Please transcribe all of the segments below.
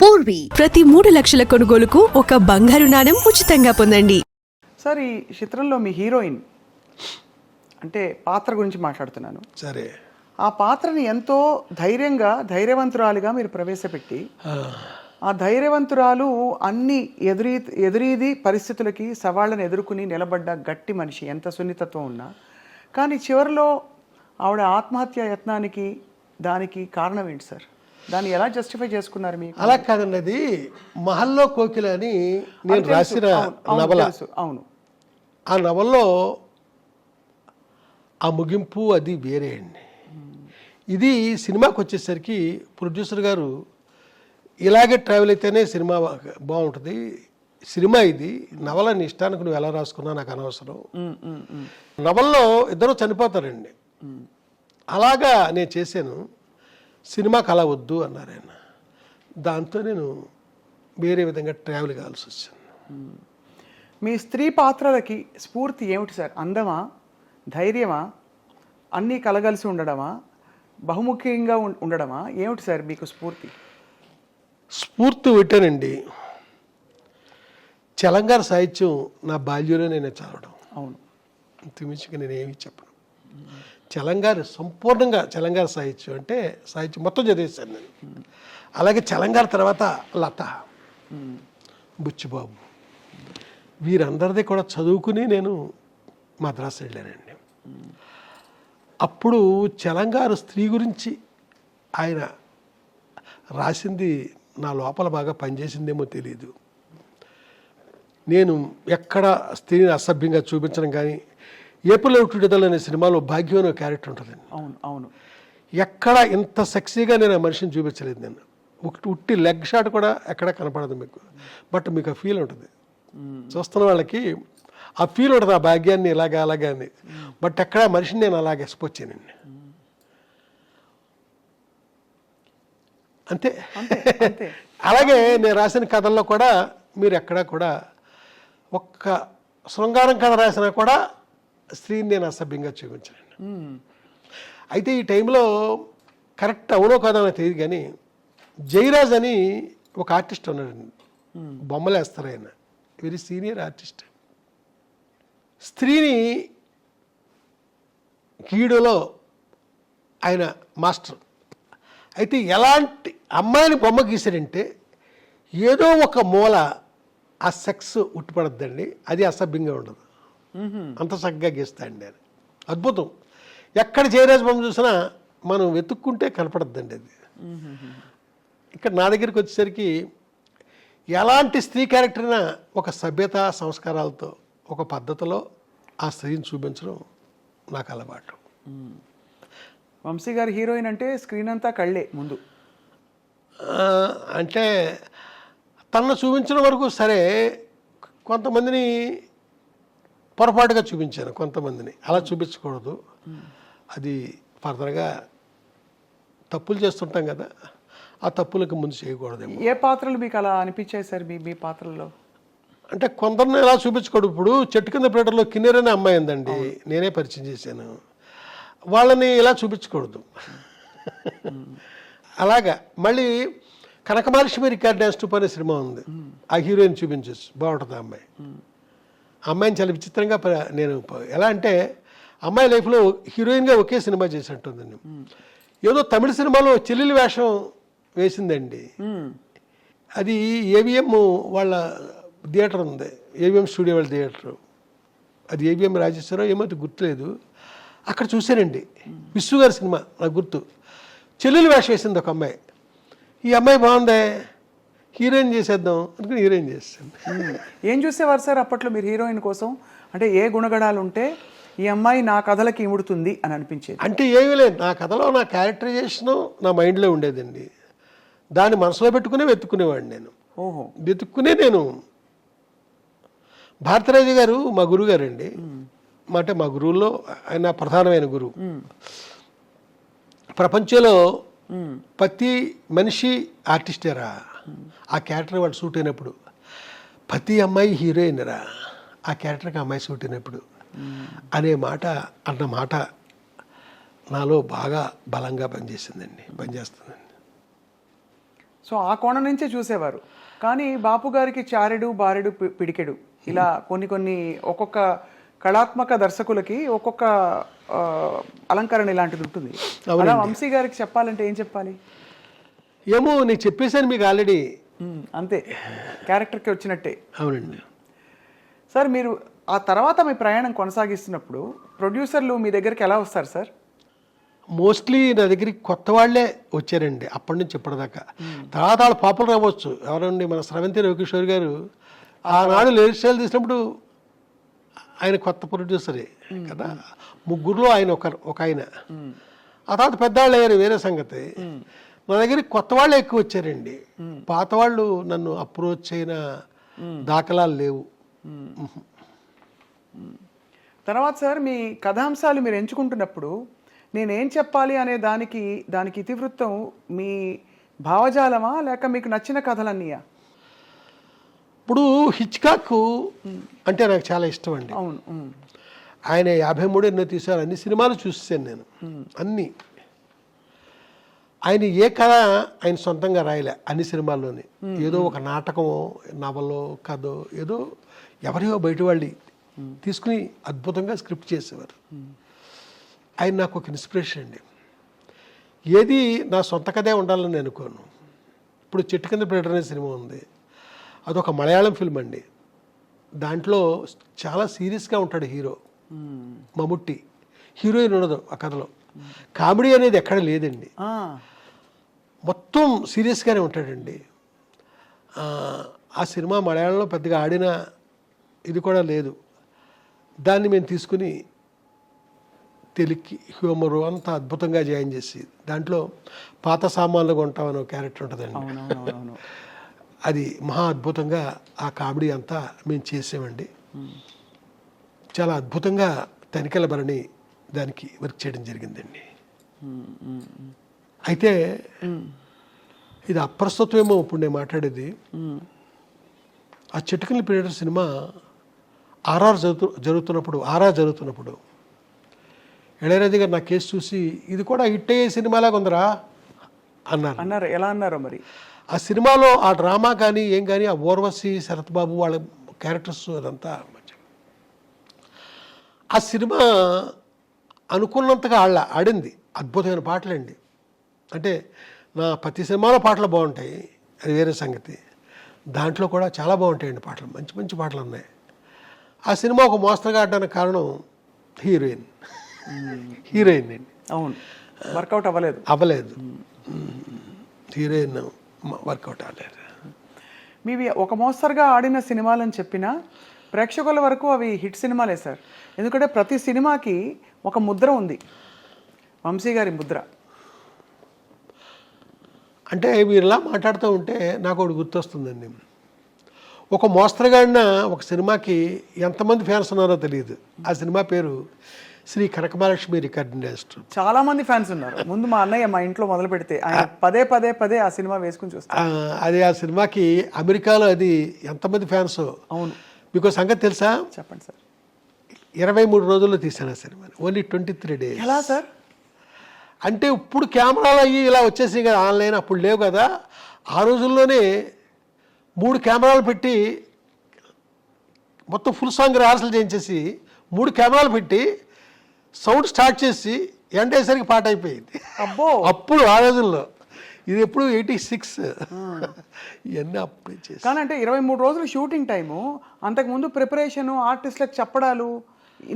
పూర్వీ ప్రతి 3 లక్షల కొనుగోలుకు ఒక బంగారు నాణెం ఉచితంగా పొందండి. సార్, ఈ చిత్రంలో మీ హీరోయిన్ అంటే పాత్ర గురించి మాట్లాడుతున్నాను. సరే, ఆ పాత్రని ఎంతో ధైర్యవంతురాలిగా మీరు ప్రవేశపెట్టి ఆ ధైర్యవంతురాలు అన్ని ఎదురీది పరిస్థితులకి సవాళ్ళను ఎదుర్కొని నిలబడ్డ గట్టి మనిషి, ఎంత సున్నితత్వం ఉన్నా. కానీ చివరిలో ఆవిడ ఆత్మహత్య యత్నానికి దానికి కారణం ఏంటి సార్? దాన్ని ఎలా జస్టిఫై చేసుకున్నారు మీకు? అలా కాదండి, అది మహల్లో కోకిల అని నేను రాసిన నవల. అవును, ఆ నవల్లో ఆ ముగింపు అది వేరే అండి. ఇది సినిమాకి వచ్చేసరికి ప్రొడ్యూసర్ గారు ఇలాగే ట్రావెల్ అయితేనే సినిమా బాగుంటుంది, సినిమా ఇది, నవల నీ ఇష్టానికి నువ్వు ఎలా రాసుకున్నా నాకు అనవసరం. నవల్లో ఇద్దరు చనిపోతారండి, అలాగా నేను చేశాను, సినిమాకి అలా వద్దు అన్నారు ఆయన. దాంతో నేను వేరే విధంగా ట్రావెల్ కావాల్సి వచ్చింది. మీ స్త్రీ పాత్రలకి స్ఫూర్తి ఏమిటి సార్? అందమా, ధైర్యమా, అన్నీ కలగలిసి ఉండడమా, బహుముఖ్యంగా ఉండడమా, ఏమిటి సార్ మీకు స్ఫూర్తి? స్ఫూర్తి పెట్టానండి, చలంగారు సాహిత్యం నా బాల్యంలో నేను చదవడం. అవును, అంతమించిగా నేనేమి చెప్పను. చలంగారు సంపూర్ణంగా చలంగారు సాహిత్యం అంటే సాహిత్యం మొత్తం చదివేశాను నేను. అలాగే చలంగారు తర్వాత లత, బుచ్చిబాబు, వీరందరిది కూడా చదువుకుని నేను మద్రాసు వెళ్ళానండి. అప్పుడు చలంగారు స్త్రీ గురించి ఆయన రాసింది నా లోపల బాగా పనిచేసిందేమో తెలియదు. నేను ఎక్కడ స్త్రీని అసభ్యంగా చూపించడం కానీ, ఏప్రిల్ విడుదల అనే సినిమాలో భాగ్యం అనే క్యారెక్టర్ ఉంటుందండి. అవును అవును, ఎక్కడ ఇంత సెక్సీగా నేను ఆ మనిషిని చూపించలేదు. నేను ఉట్టి లెగ్ షాట్ కూడా ఎక్కడ కనపడదు మీకు, బట్ మీకు ఆ ఫీల్ ఉంటుంది, చూస్తున్న వాళ్ళకి ఆ ఫీల్ ఉంటుంది, ఆ భాగ్యాన్ని అలాగే అని. బట్ ఎక్కడ మనిషిని నేను అలాగే ఎక్స్పోజ్ చేయనండి. అంతే. అలాగే నేను రాసిన కథల్లో కూడా మీరు ఎక్కడా కూడా ఒక్క శృంగారం కథ రాసినా కూడా స్త్రీని నేను అసభ్యంగా చూపించానండి. అయితే ఈ టైంలో కరెక్ట్ అవునో కాదో నాకు తెలియదు కానీ, జయరాజ్ అని ఒక ఆర్టిస్ట్ ఉన్నాడండి, బొమ్మలు వేస్తారు ఆయన, వెరీ సీనియర్ ఆర్టిస్ట్. స్త్రీని గీయడంలో ఆయన మాస్టర్. అయితే ఎలాంటి అమ్మాయిని బొమ్మ గీసాడంటే ఏదో ఒక మూల ఆ సెక్స్ ఉట్టిపడద్దండి, అది అసభ్యంగా ఉండదు, అంత చక్కగా గీస్తాడండి ఆయన. అద్భుతం. ఎక్కడ జయరాజ్ బొమ్మ చూసినా మనం వెతుక్కుంటే కనపడద్దండి అది. ఇక్కడ నా దగ్గరికి వచ్చేసరికి ఎలాంటి స్త్రీ క్యారెక్టర్ అయినా ఒక సభ్యత సంస్కారాలతో ఒక పద్ధతిలో ఆ స్త్రీని చూపించడం నాకు అలవాటు. వంశీ గారి హీరోయిన్ అంటే స్క్రీన్ అంతా కళ్ళే ముందు. అంటే తనను చూపించిన వరకు సరే, కొంతమందిని పొరపాటుగా చూపించాను, కొంతమందిని అలా చూపించకూడదు, అది ఫర్దర్గా తప్పులు చేస్తుంటాం కదా, ఆ తప్పులకు ముందు చేయకూడదేమో. ఏ పాత్రలు మీకు అలా అనిపించాయి సార్ మీ పాత్రల్లో? అంటే కొందరిని ఎలా చూపించకూడదు. ఇప్పుడు చెట్టు కింద ప్లేటర్లో కిన్నెర అనే అమ్మాయి ఉందండి, నేనే పరిచయం చేశాను, వాళ్ళని ఇలా చూపించకూడదు. అలాగా మళ్ళీ కనకమహాలక్ష్మి రికార్డ్ డ్యాన్స్ టూప్ అనే సినిమా ఉంది, ఆ హీరోయిన్ చూపించచ్చు, బాగుంటుంది ఆ అమ్మాయి. అమ్మాయిని చాలా విచిత్రంగా నేను ఎలా అంటే, అమ్మాయి లైఫ్లో హీరోయిన్గా ఒకే సినిమా చేసినట్టుందండి. ఏదో తమిళ సినిమాలో చెల్లెలి వేషం వేసిందండి, అది ఏవిఎం వాళ్ళ థియేటర్ ఉంది, ఏవిఎం స్టూడియో వాళ్ళ థియేటర్, అది ఏవిఎం రాజేశ్వరరావు ఏమో గుర్తులేదు, అక్కడ చూశానండి. విశ్వ గారి సినిమా నాకు గుర్తు, చెల్లెలు వేషం వేసింది ఒక అమ్మాయి. ఈ అమ్మాయి బాగుందే, హీరోయిన్ చేసేద్దాం అనుకుని హీరోయిన్ చేస్తాను. ఏం చూసేవారు సార్ అప్పట్లో మీరు హీరోయిన్ కోసం? అంటే ఏ గుణగణాలు ఉంటే ఈ అమ్మాయి నా కథలకి ఇముడుతుంది అని అనిపించేది? అంటే ఏమీ లేదు, నా కథలో నా క్యారెక్టరైజేషను నా మైండ్లో ఉండేదండి, దాన్ని మనసులో పెట్టుకునే వెతుక్కునేవాడిని నేను. ఓహో, వెతుక్కునే నేను. భారతరాజు గారు మా గురువు గారండి, అంటే మా గురువుల్లో ఆయన ప్రధానమైన గురువు. ప్రపంచంలో ప్రతి మనిషి ఆర్టిస్టేరా, ఆ క్యారెక్టర్ వాళ్ళు సూట్ అయినప్పుడు. ప్రతి అమ్మాయి హీరోయిన్ రా, ఆ క్యారెక్టర్కి అమ్మాయి సూట్ అయినప్పుడు అనే మాట, అన్న మాట నాలో బాగా బలంగా పనిచేస్తుందండి, పనిచేస్తుందండి. సో ఆ కోణం నుంచే చూసేవారు. కానీ బాపు గారికి చారెడు బారెడు పిడికెడు ఇలా కొన్ని ఒక్కొక్క కళాత్మక దర్శకులకి ఒక్కొక్క అలంకరణ ఇలాంటిది ఉంటుంది. అలా వంశీ గారికి చెప్పాలంటే ఏం చెప్పాలి? ఏమో నేను చెప్పేశాను మీకు ఆల్రెడీ. అంతే, క్యారెక్టర్కి వచ్చినట్టే. అవునండి సార్, మీరు ఆ తర్వాత మీ ప్రయాణం కొనసాగిస్తున్నప్పుడు ప్రొడ్యూసర్లు మీ దగ్గరికి ఎలా వస్తారు సార్? మోస్ట్లీ నా దగ్గరికి కొత్త వాళ్ళే వచ్చారండి అప్పటి నుంచి ఇప్పటిదాకా. తర్వాత వాళ్ళు పాపులర్ అవ్వచ్చు. ఎవరండి, మన స్రవంతి రవికిషోర్ గారు ఆనాడు లేడీ స్టైల్ తీసినప్పుడు ఆయన కొత్త ప్రొడ్యూసరే కదా. ముగ్గురులో ఆయన ఒక ఆయన. ఆ తర్వాత పెద్దవాళ్ళు అయ్యారు, వేరే సంగతి. నా దగ్గరికి కొత్త వాళ్ళే ఎక్కువ వచ్చారండి. పాత వాళ్ళు నన్ను అప్రోచ్ అయిన దాఖలాలు లేవు. తర్వాత సార్, మీ కథాంశాలు మీరు ఎంచుకుంటున్నప్పుడు నేనేం చెప్పాలి అనే దానికి ఇతివృత్తం మీ భావజాలమా లేక మీకు నచ్చిన కథలన్నీయా? ఇప్పుడు హిచ్కాక్ అంటే నాకు చాలా ఇష్టం అండి. అవును. ఆయన 53 ఎన్నో తీశారు. అన్ని సినిమాలు చూసాను నేను, అన్నీ. ఆయన ఏ కథ ఆయన సొంతంగా రాయలే అన్ని సినిమాల్లోని. ఏదో ఒక నాటకమో నవలో కథో ఏదో ఎవరియో బయట వాళ్ళు తీసుకుని అద్భుతంగా స్క్రిప్ట్ చేసేవారు. ఆయన నాకు ఒక ఇన్స్పిరేషన్ అండి. ఏది నా సొంత కథే ఉండాలని నేను అనుకోను. ఇప్పుడు చెట్టు కింద ప్లేటర్ అనే సినిమా ఉంది, అదొక మలయాళం ఫిల్మ్ అండి. దాంట్లో చాలా సీరియస్గా ఉంటాడు హీరో మమ్ముట్టి, హీరోయిన్ ఉండదు ఆ కథలో. కామెడీ అనేది ఎక్కడ లేదండి, మొత్తం సీరియస్గానే ఉంటాడండి. ఆ సినిమా మలయాళంలో పెద్దగా ఆడిన ఇది కూడా లేదు. దాన్ని మేము తీసుకుని తెలుగుకి హ్యూమరు అంతా అద్భుతంగా జాయిన్ చేసి దాంట్లో పాత సామాన్లు కొంటామని ఒక క్యారెక్టర్ ఉంటుందండి. అది మహా అద్భుతంగా ఆ కామెడీ అంతా మేము చేసామండి. చాలా అద్భుతంగా తనికెల భరణి దానికి వర్క్ చేయడం జరిగిందండి. అయితే ఇది అప్రస్తుతమేమో ఇప్పుడు నేను మాట్లాడేది. ఆ చిటికల పీరియడ్ సినిమా ఆర్ఆర్ జరుగుతున్నప్పుడు ఇళయరాజా గారు నా కేసు చూసి ఇది కూడా హిట్ అయ్యే సినిమాలాగా ఉందరా అన్నారు. ఎలా అన్నారో మరి. ఆ సినిమాలో ఆ డ్రామా కానీ ఏం కానీ ఆ ఊర్వశి శరత్ బాబు వాళ్ళ క్యారెక్టర్స్ అదంతా ఆ సినిమా అనుకున్నంతగా ఆడింది. అద్భుతమైన పాటలండి. అంటే నా ప్రతి సినిమాలో పాటలు బాగుంటాయి, అది వేరే సంగతి. దాంట్లో కూడా చాలా బాగుంటాయండి పాటలు, మంచి మంచి పాటలు ఉన్నాయి. ఆ సినిమా ఒక మోస్తరుగా ఆడడానికి కారణం హీరోయిన్ అండి. అవును, వర్కౌట్ అవ్వలేదు. హీరోయిన్ వర్కౌట్ అవ్వలేదు. మీవి ఒక మోస్తరుగా ఆడిన సినిమాలని చెప్పినా ప్రేక్షకుల వరకు అవి హిట్ సినిమాలే సార్. ఎందుకంటే ప్రతి సినిమాకి ఒక ముద్ర ఉంది, వంశీ గారి ముద్ర. అంటే మీరు ఇలా మాట్లాడుతూ ఉంటే నాకు ఒకటి గుర్తొస్తుందండి. ఒక మోస్తరుగా ఆడిన ఒక సినిమాకి ఎంతమంది ఫ్యాన్స్ ఉన్నారో తెలియదు. ఆ సినిమా పేరు శ్రీ కనకమహాలక్ష్మి రికార్డింగ్ ఇన్స్టిట్యూట్. చాలా మంది ఫ్యాన్స్ ఉన్నారు. ముందు మా అన్నయ్య మా ఇంట్లో మొదలు పెడితే ఆయన పదే ఆ సినిమా వేసుకుని చూస్తారు. అది ఆ సినిమాకి అమెరికాలో అది ఎంతమంది ఫ్యాన్స్. అవును, మీకు సంగతి తెలుసా? చెప్పండి సార్. 23 రోజుల్లో తీశాను ఆ సినిమాని, ఓన్లీ 23 days. ఎలా సార్? అంటే ఇప్పుడు కెమెరాలు అయ్యి ఇలా వచ్చేసి కదా ఆన్లైన్, అప్పుడు లేవు కదా. ఆ రోజుల్లోనే 3 కెమెరాలు పెట్టి మొత్తం ఫుల్ సాంగ్ రిహార్సల్ చేయించేసి 3 కెమెరాలు పెట్టి సౌండ్ స్టార్ట్ చేసి ఎండేసరికి పాట అయిపోయింది. అబ్బో, అప్పుడు ఆ రోజుల్లో. ఇది ఎప్పుడు 86 ఇవన్నీ అప్పుడే చేసి. కానీ అంటే 23 రోజులు షూటింగ్ టైము, అంతకుముందు ప్రిపరేషను, ఆర్టిస్టులకు చెప్పడాలు,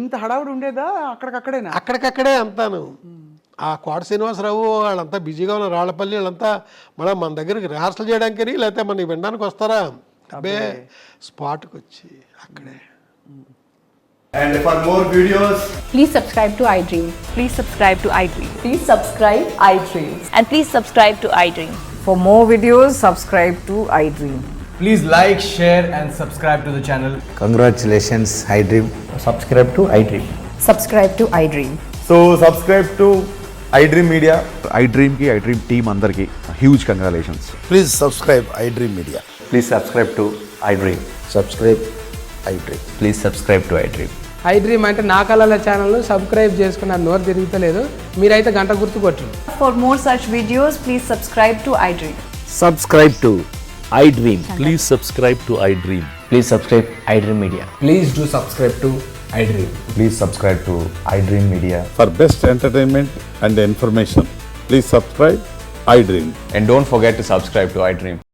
ఇంత హడావుడి ఉండేదా? అక్కడికక్కడేనా? అక్కడికక్కడే అంతాను. ఆ కోట శ్రీనివాసరావు వాళ్ళంతా బిజీగా ఉన్న రాళ్లపల్లి వాళ్ళంతా మళ్ళీ మన దగ్గరికి రిహార్సల్ చేయడానికి లేకపోతే మనకి వినడానికి వస్తారా? అబ్బే, స్పాట్కి వచ్చి అక్కడే. And for more videos, please subscribe to iDream. Please subscribe to iDream. Please subscribe iDream. And please subscribe to iDream. For more videos, subscribe to iDream. please like, share and subscribe to the channel. Congratulations, iDream. Subscribe to iDream. Subscribe to iDream. So subscribe to iDream Media. iDream team andarki huge congratulations. Please subscribe iDream Media. Please subscribe to iDream. Subscribe iDream. Please subscribe to iDream. iDream అంటే నా కళల ఛానల్ను subscribe చేసుకున్న నోరు తిరుగుతలేదు, మీరైతే గంట గుర్తు కొట్టండి. For more such videos, please subscribe to iDream. Subscribe to iDream. Please subscribe to iDream. Please subscribe iDream Media. Please do subscribe to iDream. Please subscribe to iDream Media. For best entertainment and information, please subscribe iDream. And don't forget to subscribe to iDream.